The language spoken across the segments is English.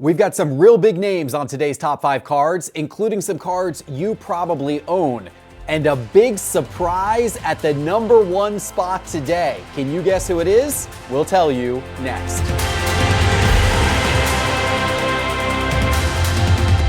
We've got some real big names on today's top 5 cards, including some cards you probably own. And a big surprise at the number 1 spot today. Can you guess who it is? We'll tell you next.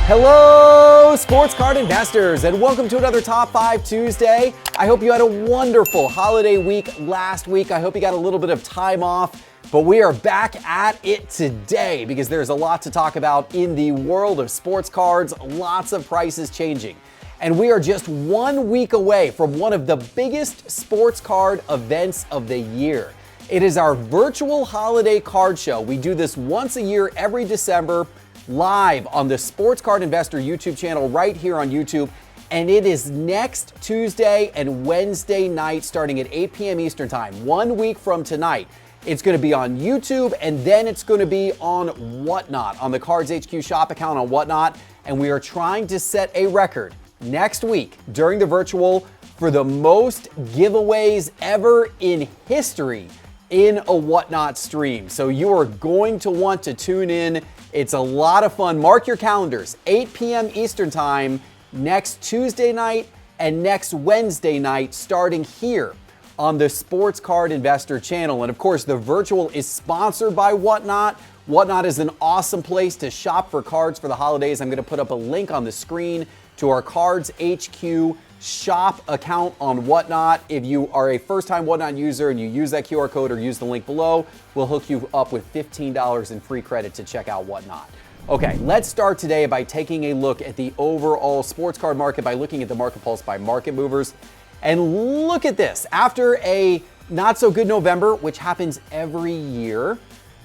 Hello, sports card investors, and welcome to another Top 5 Tuesday. I hope you had a wonderful holiday week last week. I hope you got a little bit of time off. But we are back at it today because there's a lot to talk about in the world of sports cards, lots of prices changing. And we are just 1 week away from one of the biggest sports card events of the year. It is our virtual holiday card show. We do this once a year every December, live on the Sports Card Investor YouTube channel right here on YouTube. And it is next Tuesday and Wednesday night starting at 8 p.m. Eastern Time, 1 week from tonight. It's going to be on YouTube, and then it's going to be on Whatnot, on the Cards HQ shop account on Whatnot. And we are trying to set a record next week during the virtual for the most giveaways ever in history in a Whatnot stream. So you are going to want to tune in. It's a lot of fun. Mark your calendars, 8 p.m. Eastern Time next Tuesday night and next Wednesday night starting here on the Sports Card Investor channel. And of course, the virtual is sponsored by Whatnot. Whatnot is an awesome place to shop for cards for the holidays. I'm going to put up a link on the screen to our Cards HQ shop account on Whatnot. If you are a first-time Whatnot user and you use that QR code or use the link below, we'll hook you up with $15 in free credit to check out Whatnot. Okay, let's start today by taking a look at the overall sports card market by looking at the Market Pulse by Market Movers. And look at this. After a not so good November, which happens every year,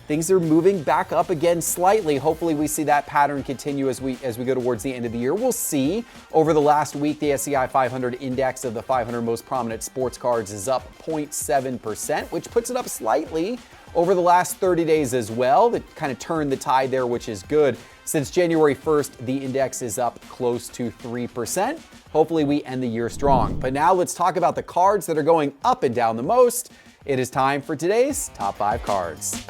things are moving back up again slightly. Hopefully we see that pattern continue as we go towards the end of the year. We'll see. Over the last week, the SCI 500 index of the 500 most prominent sports cards is up 0.7%, which puts it up slightly over the last 30 days as well. That kind of turned the tide there, which is good. Since January 1st, the index is up close to 3%. Hopefully we end the year strong. But now let's talk about the cards that are going up and down the most. It is time for today's top 5 cards.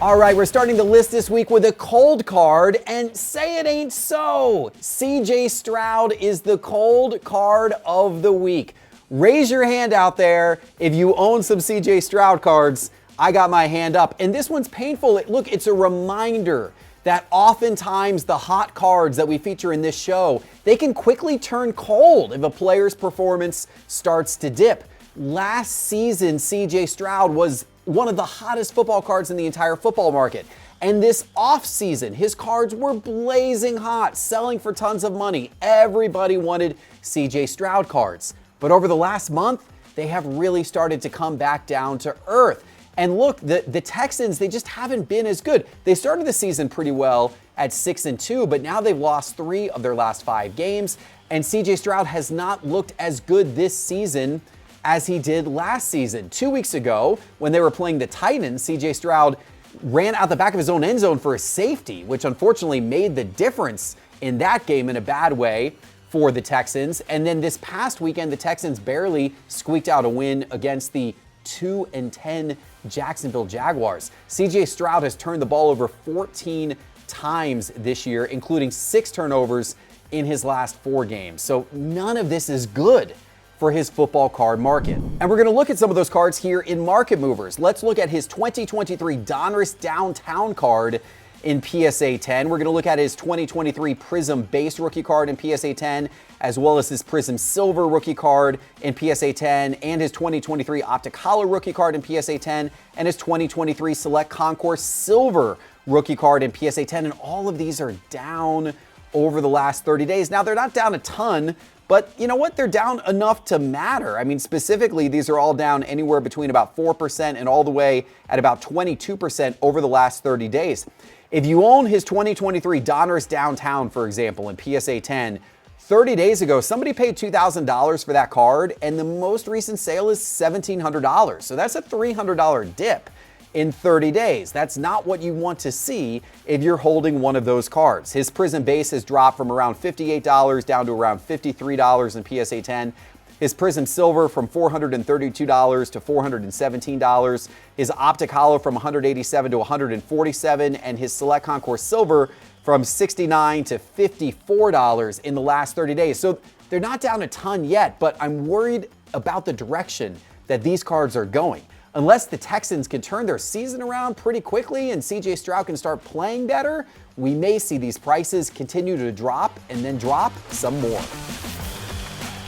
All right, we're starting the list this week with a cold card, and say it ain't so. CJ Stroud is the cold card of the week. Raise your hand out there if you own some CJ Stroud cards. I got my hand up, and this one's painful. Look, it's a reminder that oftentimes the hot cards that we feature in this show, they can quickly turn cold if a player's performance starts to dip. Last season, CJ Stroud was one of the hottest football cards in the entire football market. And this offseason, his cards were blazing hot, selling for tons of money. Everybody wanted CJ Stroud cards. But over the last month, they have really started to come back down to earth. And look, the Texans, they just haven't been as good. They started the season pretty well at 6-2, but now they've lost 3 of their last 5 games. And CJ Stroud has not looked as good this season as he did last season. 2 weeks ago, when they were playing the Titans, CJ Stroud ran out the back of his own end zone for a safety, which unfortunately made the difference in that game in a bad way for the Texans. And then this past weekend, the Texans barely squeaked out a win against the 2-10 Jacksonville Jaguars. CJ Stroud has turned the ball over 14 times this year, including 6 turnovers in his last 4 games. So none of this is good for his football card market. And we're going to look at some of those cards here in Market Movers. Let's look at his 2023 Donruss Downtown card in PSA 10. We're going to look at his 2023 Prism Base rookie card in PSA 10, as well as his Prism Silver rookie card in PSA 10, and his 2023 Optic Holo rookie card in PSA 10, and his 2023 Select Concourse Silver rookie card in PSA 10. And all of these are down over the last 30 days. Now, they're not down a ton, but you know what? They're down enough to matter. I mean, specifically, these are all down anywhere between about 4% and all the way at about 22% over the last 30 days. If you own his 2023 Donruss Downtown, for example, in PSA 10, 30 days ago, somebody paid $2,000 for that card, and the most recent sale is $1,700. So that's a $300 dip in 30 days. That's not what you want to see if you're holding one of those cards. His Prism Base has dropped from around $58 down to around $53 in PSA 10. His Prism Silver from $432 to $417. His Optic Hollow from $187 to $147. And his Select Concours Silver from $69 to $54 in the last 30 days. So they're not down a ton yet, but I'm worried about the direction that these cards are going. Unless the Texans can turn their season around pretty quickly and CJ Stroud can start playing better, we may see these prices continue to drop and then drop some more.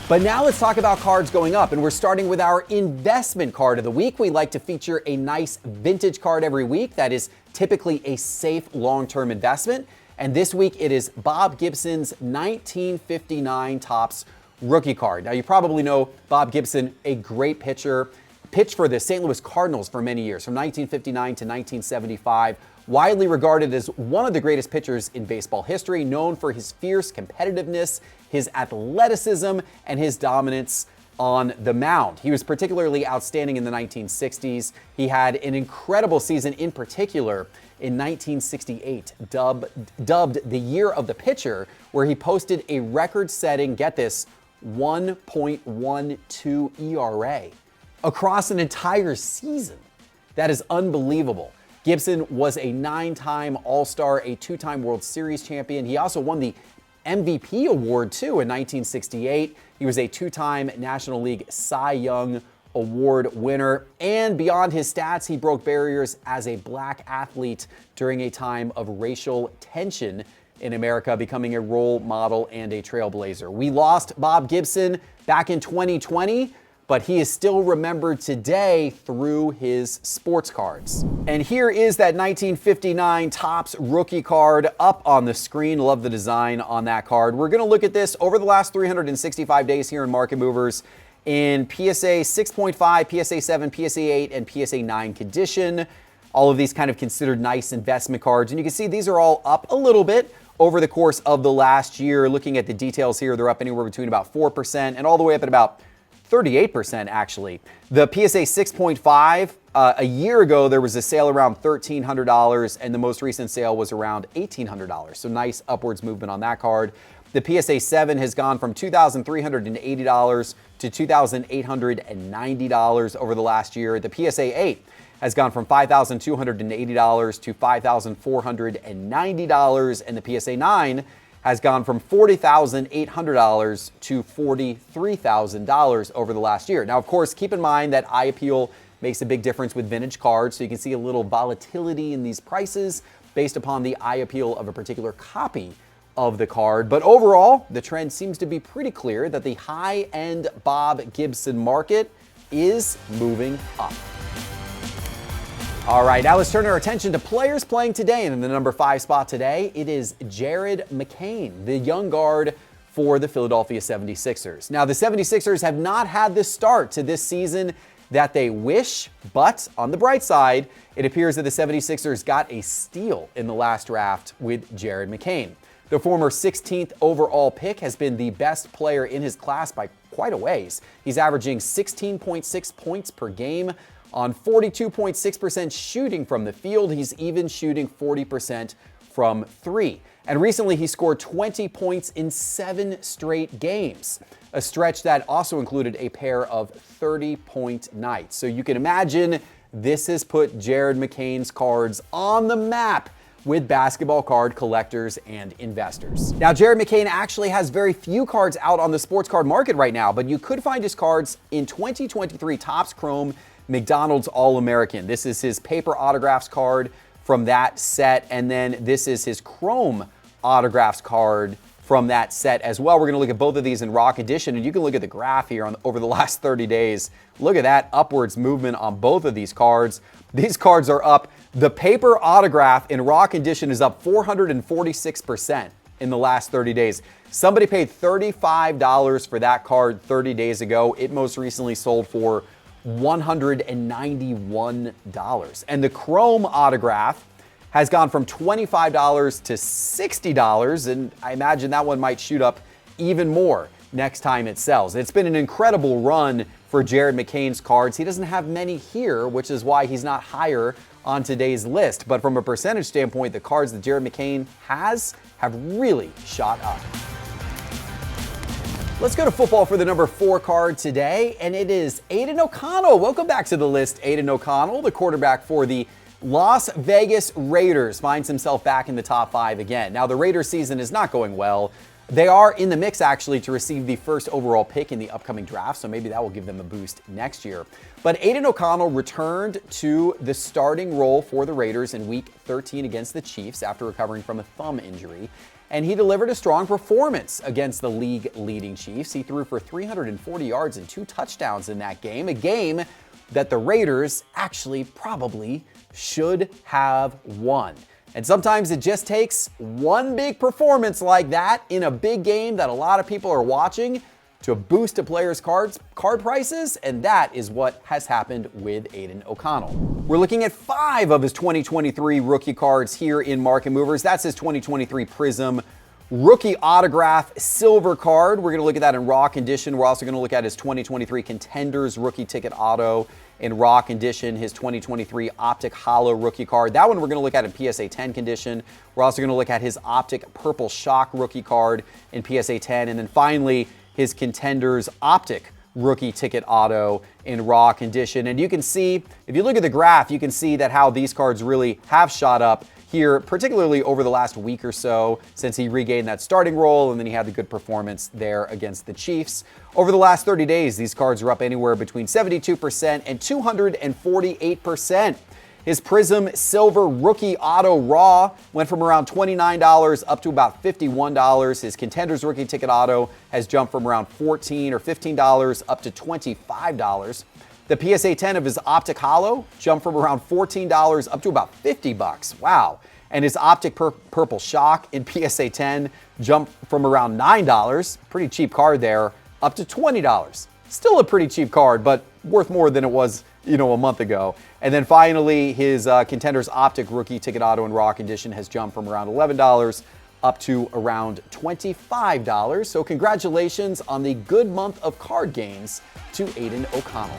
But now let's talk about cards going up, and we're starting with our investment card of the week. We like to feature a nice vintage card every week that is typically a safe long-term investment. And this week it is Bob Gibson's 1959 Topps rookie card. Now you probably know Bob Gibson, a great pitcher, pitched for the St. Louis Cardinals for many years, from 1959 to 1975. Widely regarded as one of the greatest pitchers in baseball history, known for his fierce competitiveness, his athleticism, and his dominance on the mound. He was particularly outstanding in the 1960s. He had an incredible season in particular in 1968, dubbed the year of the pitcher, where he posted a record-setting, get this, 1.12 ERA across an entire season. That is unbelievable. Gibson was a 9-time All-Star, a 2-time World Series champion. He also won the MVP award too in 1968. He was a 2-time National League Cy Young Award winner. And beyond his stats, he broke barriers as a black athlete during a time of racial tension in America, becoming a role model and a trailblazer. We lost Bob Gibson back in 2020, but he is still remembered today through his sports cards. And here is that 1959 Topps rookie card up on the screen. Love the design on that card. We're gonna look at this over the last 365 days here in Market Movers in PSA 6.5, PSA 7, PSA 8, and PSA 9 condition. All of these kind of considered nice investment cards. And you can see these are all up a little bit over the course of the last year. Looking at the details here, they're up anywhere between about 4% and all the way up at about 38% actually. The PSA 6.5, a year ago there was a sale around $1,300 and the most recent sale was around $1,800. So nice upwards movement on that card. The PSA 7 has gone from $2,380 to $2,890 over the last year. The PSA 8 has gone from $5,280 to $5,490, and the PSA 9 has gone from $40,800 to $43,000 over the last year. Now, of course, keep in mind that eye appeal makes a big difference with vintage cards, so you can see a little volatility in these prices based upon the eye appeal of a particular copy of the card. But overall, the trend seems to be pretty clear that the high-end Bob Gibson market is moving up. All right, now let's turn our attention to players playing today. And in the number 5 spot today, it is Jared McCain, the young guard for the Philadelphia 76ers. Now, the 76ers have not had the start to this season that they wish, but on the bright side, it appears that the 76ers got a steal in the last draft with Jared McCain. The former 16th overall pick has been the best player in his class by quite a ways. He's averaging 16.6 points per game on 42.6% shooting from the field. He's even shooting 40% from 3. And recently he scored 20 points in 7 straight games, a stretch that also included a pair of 30-point nights. So you can imagine this has put Jared McCain's cards on the map with basketball card collectors and investors. Now, Jared McCain actually has very few cards out on the sports card market right now, but you could find his cards in 2023 Topps Chrome McDonald's All-American. This is his paper autographs card from that set, and then this is his Chrome autographs card from that set as well. We're going to look at both of these in raw condition, and you can look at the graph here over the last 30 days. Look at that upwards movement on both of these cards. These cards are up. The paper autograph in raw condition is up 446% in the last 30 days. Somebody paid $35 for that card 30 days ago. It most recently sold for $191. And the Chrome autograph has gone from $25 to $60, and I imagine that one might shoot up even more next time it sells. It's been an incredible run for Jared McCain's cards. He doesn't have many here, which is why he's not higher on today's list. But from a percentage standpoint, the cards that Jared McCain has have really shot up. Let's go to football for the number 4 card today, and it is Aidan O'Connell. Welcome back to the list. Aidan O'Connell, the quarterback for the Las Vegas Raiders, finds himself back in the top 5 again. Now, the Raiders season is not going well. They are in the mix, actually, to receive the first overall pick in the upcoming draft, so maybe that will give them a boost next year. But Aidan O'Connell returned to the starting role for the Raiders in Week 13 against the Chiefs after recovering from a thumb injury. And he delivered a strong performance against the league-leading Chiefs. He threw for 340 yards and 2 touchdowns in that game, a game that the Raiders actually probably should have won. And sometimes it just takes one big performance like that in a big game that a lot of people are watching to boost a player's card prices, and that is what has happened with Aidan O'Connell. We're looking at 5 of his 2023 rookie cards here in Market Movers. That's his 2023 Prism Rookie Autograph Silver card. We're going to look at that in raw condition. We're also going to look at his 2023 Contenders Rookie Ticket Auto in raw condition, his 2023 Optic Holo Rookie card. That one we're going to look at in PSA 10 condition. We're also going to look at his Optic Purple Shock Rookie card in PSA 10. And then finally, his Contenders Optic Rookie Ticket Auto in raw condition. And you can see, if you look at the graph, you can see that how these cards really have shot up here, particularly over the last week or so since he regained that starting role and then he had the good performance there against the Chiefs. Over the last 30 days, these cards are up anywhere between 72% and 248%. His Prism Silver Rookie Auto Raw went from around $29 up to about $51. His Contenders Rookie Ticket Auto has jumped from around $14 or $15 up to $25. The PSA 10 of his Optic Holo jumped from around $14 up to about $50. Wow. And his Optic Purple Shock in PSA 10 jumped from around $9, pretty cheap card there, up to $20. Still a pretty cheap card, but worth more than it was, a month ago. And then finally, his Contenders Optic Rookie Ticket Auto in raw condition has jumped from around $11 up to around $25. So congratulations on the good month of card gains to Aidan O'Connell.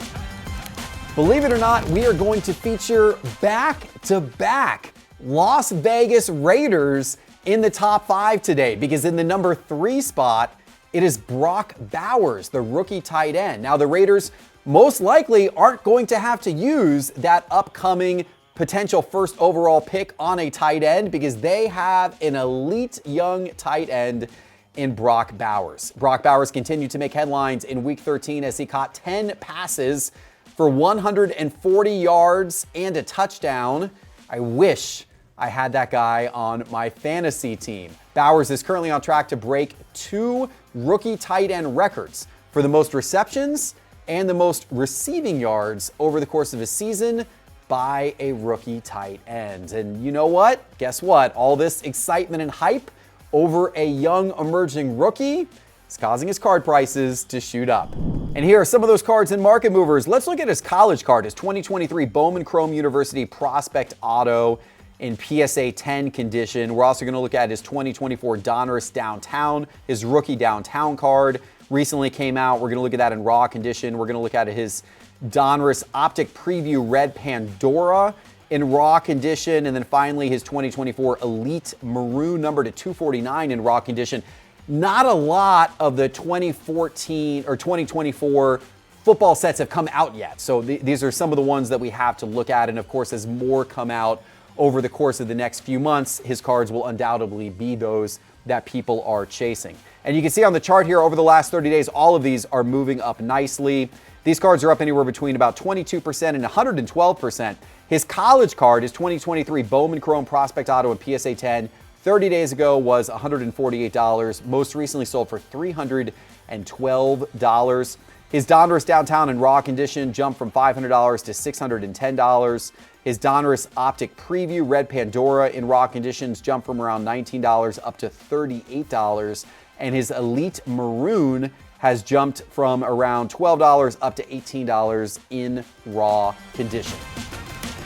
Believe it or not, we are going to feature back-to-back Las Vegas Raiders in the top 5 today, because in the number 3 spot, it is Brock Bowers, the rookie tight end. Now, the Raiders most likely aren't going to have to use that upcoming potential first overall pick on a tight end because they have an elite young tight end in Brock Bowers. Brock Bowers continued to make headlines in Week 13 as he caught 10 passes for 140 yards and a touchdown. I wish I had that guy on my fantasy team. Bowers is currently on track to break 2 rookie tight end records for the most receptions and the most receiving yards over the course of a season by a rookie tight end. And you know what? Guess what? All this excitement and hype over a young emerging rookie is causing his card prices to shoot up. And here are some of those cards in Market Movers. Let's look at his college card, his 2023 Bowman Chrome University Prospect Auto in PSA 10 condition. We're also going to look at his 2024 Donruss Downtown, his rookie downtown card. Recently came out. We're going to look at that in raw condition. We're going to look at his Donruss Optic Preview Red Pandora in raw condition. And then finally, his 2024 Elite Maroon number to 249 in raw condition. Not a lot of the 2014 or 2024 football sets have come out yet. So these are some of the ones that we have to look at. And of course, as more come out over the course of the next few months, his cards will undoubtedly be those that people are chasing. And you can see on the chart here over the last 30 days, all of these are moving up nicely. These cards are up anywhere between about 22% and 112%. His college card, his 2023 Bowman Chrome Prospect Auto in PSA 10, 30 days ago was $148. Most recently sold for $312. His Donruss Downtown in raw condition jumped from $500 to $610. His Donruss Optic Preview Red Pandora in raw conditions jumped from around $19 up to $38. And his Elite Maroon has jumped from around $12 up to $18 in raw condition.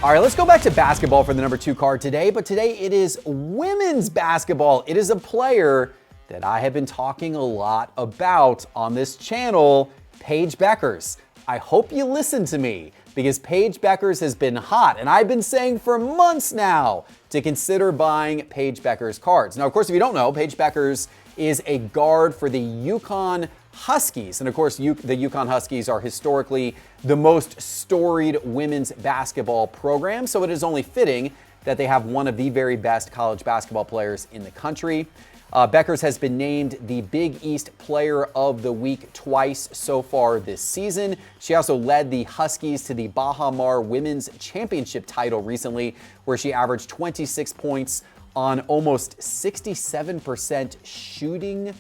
All right, let's go back to basketball for the number 2 card today, but today it is women's basketball. It is a player that I have been talking a lot about on this channel, Paige Bueckers. I hope you listen to me because Paige Bueckers has been hot, and I've been saying for months now to consider buying Paige Bueckers cards. Now, of course, if you don't know, Paige Bueckers is a guard for the UConn Huskies. And of course, the UConn Huskies are historically the most storied women's basketball program, so it is only fitting that they have one of the very best college basketball players in the country. Bueckers has been named the Big East Player of the Week twice so far this season. She also led the Huskies to the Baha Mar Women's Championship title recently, where she averaged 26 points on almost 67% shooting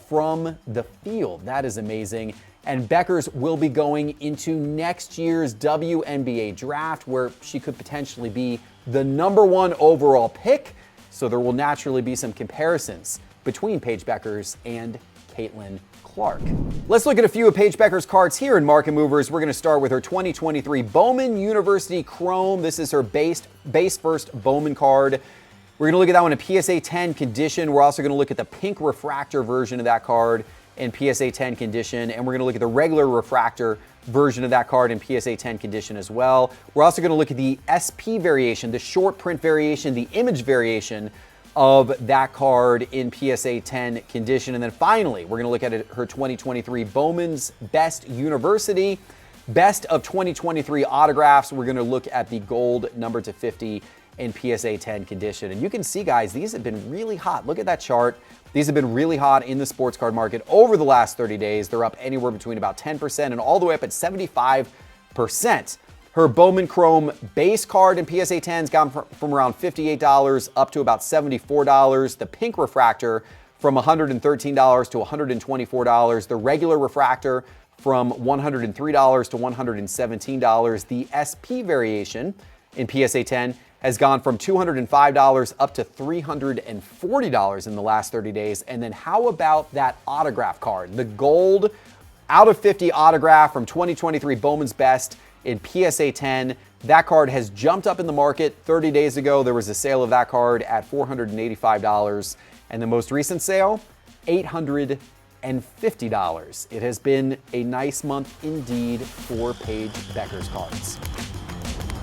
from the field. That is amazing. And Bueckers will be going into next year's WNBA draft, where she could potentially be the #1 overall pick. So there will naturally be some comparisons between Paige Bueckers and Caitlin Clark. Let's look at a few of Paige Bueckers' cards here in Market Movers. We're going to start with her 2023 Bowman University Chrome. This is her base first Bowman card. We're going to look at that one in PSA 10 condition. We're also going to look at the pink refractor version of that card in PSA 10 condition. And we're going to look at the regular refractor version of that card in PSA 10 condition as well. We're also going to look at the SP variation, the short print variation, the image variation of that card in PSA 10 condition. And then finally, we're going to look at her 2023 Bowman's Best University, Best of 2023 autographs. We're going to look at the gold number to 50 in PSA 10 condition. And you can see, guys, these have been really hot. Look at that chart. These have been really hot in the sports card market over the last 30 days. They're up anywhere between about 10% and all the way up at 75%. Her Bowman Chrome base card in PSA 10 has gone from around $58 up to about $74. The pink refractor from $113 to $124. The regular refractor from $103 to $117. The SP variation in PSA 10 has gone from $205 up to $340 in the last 30 days. And then how about that autograph card? The gold out of 50 autograph from 2023 Bowman's Best in PSA 10. That card has jumped up in the market. 30 days ago, there was a sale of that card at $485. And the most recent sale, $850. It has been a nice month indeed for Paige Bueckers cards.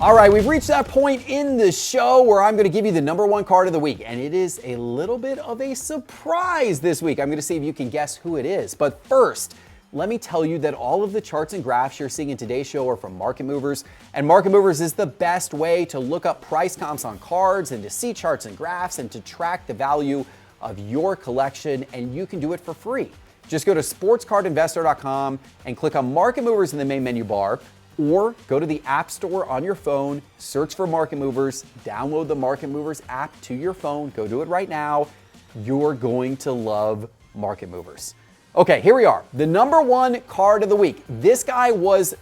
All right, we've reached that point in the show where I'm going to give you the #1 card of the week, and it is a little bit of a surprise this week. I'm going to see if you can guess who it is. But first, let me tell you that all of the charts and graphs you're seeing in today's show are from Market Movers, and Market Movers is the best way to look up price comps on cards and to see charts and graphs and to track the value of your collection, and you can do it for free. Just go to sportscardinvestor.com and click on Market Movers in the main menu bar, or go to the App Store on your phone, search for Market Movers, download the Market Movers app to your phone. Go do it right now. You're going to love Market Movers. Okay, here we are. The #1 card of the week. This guy was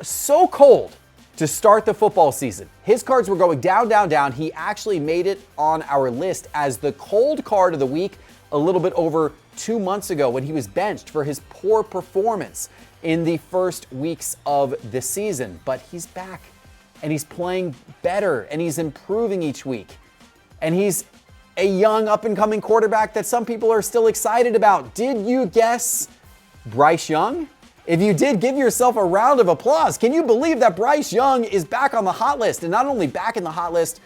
so cold to start the football season. His cards were going down, down, down. He actually made it on our list as the cold card of the week a little bit over 2 months ago when he was benched for his poor performance in the first weeks of the season. But he's back, and he's playing better, and he's improving each week. And he's a young up-and-coming quarterback that some people are still excited about. Did you guess Bryce Young? If you did, give yourself a round of applause. Can you believe that Bryce Young is back on the hot list? And not only back in the hot list,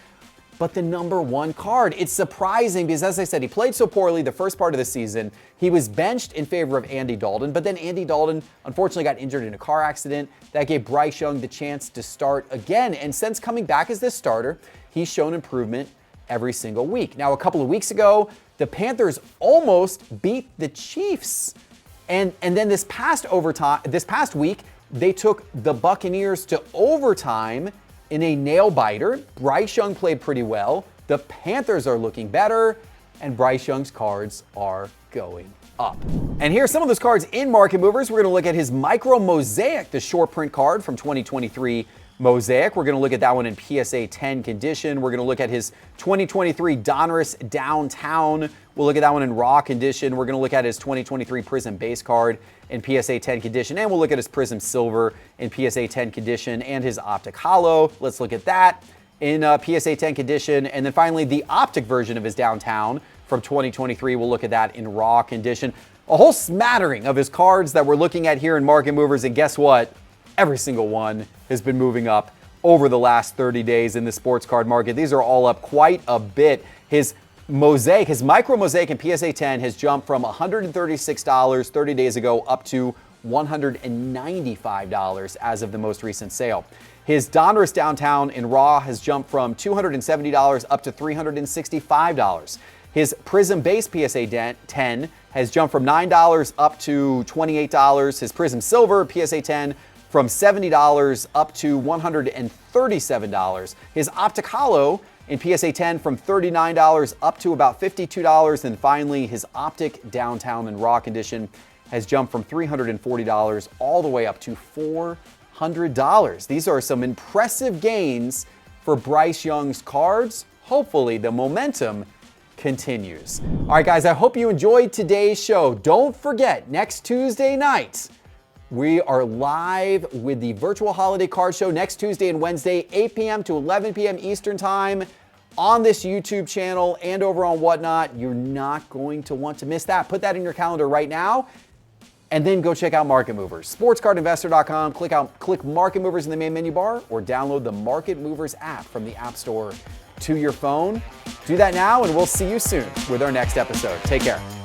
but the #1 card. It's surprising because, as I said, he played so poorly the first part of the season. He was benched in favor of Andy Dalton, but then Andy Dalton unfortunately got injured in a car accident. That gave Bryce Young the chance to start again. And since coming back as this starter, he's shown improvement every single week. Now, a couple of weeks ago, the Panthers almost beat the Chiefs. And then this past week, they took the Buccaneers to overtime in a nail-biter. Bryce Young played pretty well. The Panthers are looking better, and Bryce Young's cards are going up. And here are some of those cards in Market Movers. We're going to look at his Micro Mosaic, the short print card from 2023 Mosaic. We're going to look at that one in PSA 10 condition. We're going to look at his 2023 Donruss Downtown. We'll look at that one in raw condition. We're going to look at his 2023 Prism base card in PSA 10 condition. And we'll look at his Prism Silver in PSA 10 condition and his Optic Hollow. Let's look at that in PSA 10 condition. And then finally, the Optic version of his Downtown from 2023. We'll look at that in raw condition. A whole smattering of his cards that we're looking at here in Market Movers. And guess what? Every single one has been moving up over the last 30 days in the sports card market. These are all up quite a bit. His Mosaic, his Micro Mosaic in PSA 10 has jumped from $136 30 days ago up to $195 as of the most recent sale. His Donruss Downtown in Raw has jumped from $270 up to $365. His Prism Base PSA 10 has jumped from $9 up to $28. His Prism Silver PSA 10 from $70 up to $137. His Optic Holo in PSA 10 from $39 up to about $52. And finally, his Optic Downtown in Raw condition has jumped from $340 all the way up to $400. These are some impressive gains for Bryce Young's cards. Hopefully the momentum continues. All right, guys, I hope you enjoyed today's show. Don't forget, next Tuesday night, we are live with the Virtual Holiday Card Show next Tuesday and Wednesday, 8 p.m. to 11 p.m. Eastern Time on this YouTube channel and over on Whatnot. You're not going to want to miss that. Put that in your calendar right now. And then go check out Market Movers. SportsCardInvestor.com. Click Market Movers in the main menu bar or download the Market Movers app from the App Store to your phone. Do that now, and we'll see you soon with our next episode. Take care.